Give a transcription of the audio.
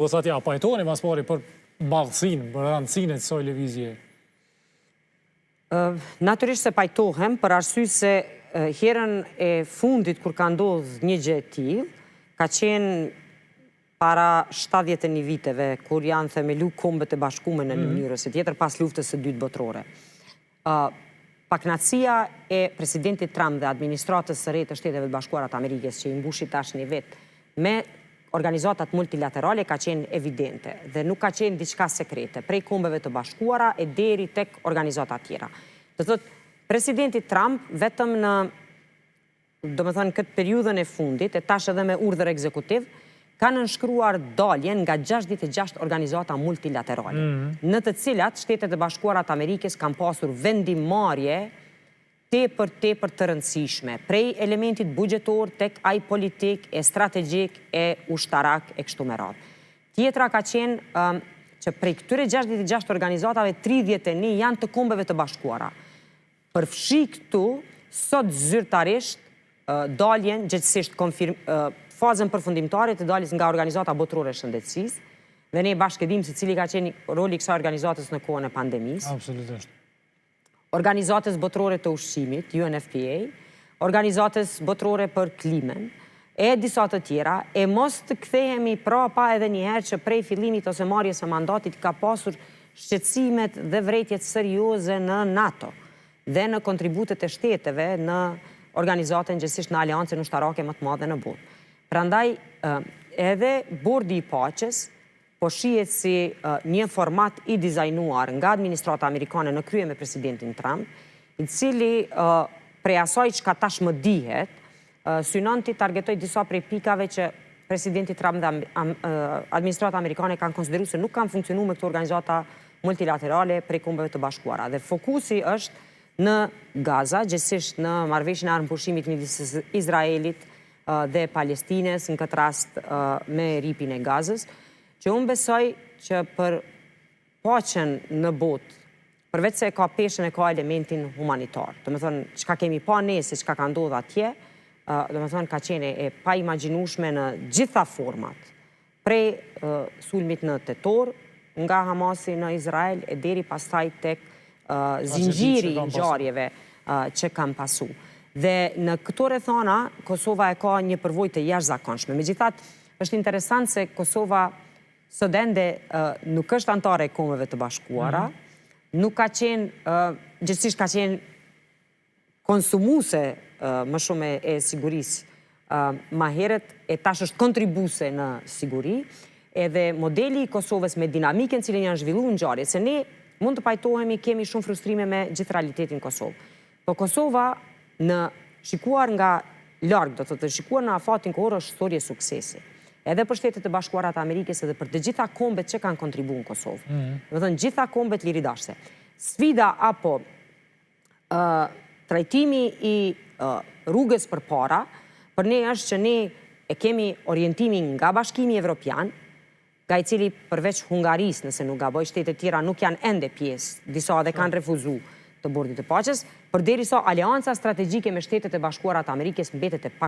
Po thati, a pajtoni mas pari për ballësinë, për rëndësinë e kësaj lëvizje? Natyrisht se pajtohem, për arsye se herën e fundit kur ka ndodhur një gjë e tillë, ka qenë para 71 viteve, kur janë themelu Kombet e Bashkuara në një mënyrë ose tjetër pas luftës së dytë botërore. Pakënaqësia e presidentit Trump dhe administratës së re të Shteteve të Bashkuara të Amerikës, që i mbushi tash një vit me organizatat multilaterale, ka qenë evidente dhe nuk ka qenë diçka sekrete, prej Kombeve të Bashkuara e deri tek organizata tjera. Do thotë, presidenti Trump vetëm në, domethënë, këtë periudhën e fundit, e tash edhe me urdhër ekzekutiv, ka nënshkruar daljen nga 66 organizata multilaterale, në të cilat Shtetet e Bashkuara të Amerikës kanë pasur vendimmarrje tepër të rëndësishme, prej elementit buxhetor tek ai politik, e strategjik, e ushtarak, e kështu me radhë. Tjetra ka qenë që prej këtyre 66 organizatave, 31 janë të Kombeve të Bashkuara. Përfshi këtu, sot zyrtarisht, daljen, gjithsesht fazën përfundimtare të daljes nga Organizata Botërore e Shëndetësisë, dhe ne bashkë e dimë se cili ka qenë roli i kësaj organizatës në kohën e pandemisë. Absolutisht. Organizatës Botërore të Ushqimit, UNFPA, Organizatës Botërore për Klimën, e disa të tjera, e mos të kthehemi prapa edhe njëherë që prej fillimit ose marrjes së mandatit ka pasur shqetësimet dhe vërejtjet serioze në NATO dhe në kontributet e shteteve në organizatën gjithsesht në aleancën ushtarake më të madhe në botë. Prandaj edhe Bordi i Paqes po shihet si një format i dizajnuar nga administrata amerikane në krye me presidentin Trump, i cili prej asaj çka tashmë dihet, synon të targetoj disa prej pikave që presidenti Trump dhe administrata amerikane kanë konsideruar se nuk kanë funksionuar me këto organizata multilaterale prej Kombeve të Bashkuara. Dhe fokusi është në Gaza, gjithsesht në marrëveshjen e armëpushimit midis Izraelit dhe Palestinës, në këtë rast me ripin e Gazës, që unë besoj që për paqen në botë, përveç se ka peshën e ka elementin humanitar, do me thënë, çka kemi pa ne se çka ka ndodhur atje, do me thënë, ka qenë e pa imagjinueshme në gjitha format, prej sulmit në tetor, nga Hamasi në Izrael, e deri pastaj tek zinxhiri i ngjarjeve që kanë pasu. Dhe në këto rrethana, Kosova e ka një përvojë të jashtëzakonshme. Megjithatë, është interesant se Kosova sot ende nuk është antare e Kombeve të Bashkuara, nuk ka qenë, gjithsesht ka qenë konsumuese më shumë e sigurisë ma herët, e tash është kontribuese në siguri, edhe modeli i Kosovës me dinamikën cilën janë zhvilluar ngjarjet, se ne mund të pajtohemi, kemi shumë frustrime me gjithë realitetin Kosovë. Po Kosova, në shikuar nga larg, do të thotë shikuar në afatin kohor, është historie suksesi. Edhe për Shtetet e Bashkuara të Amerikës edhe për të gjitha kombet që kanë kontribuar në Kosovë. Do të thënë gjitha kombet liridashse. Sfida apo trajtimi i rrugës përpara për ne është që ne e kemi orientimin nga Bashkimi Evropian, nga i cili përveç Hungarisë, nëse nuk gaboj, shtetet tjera nuk janë ende pjesë, disa edhe kanë refuzuar të Bordit të Paqes, përderisa aleanca strategjike me Shtetet e Bashkuara të Amerikës mbetet e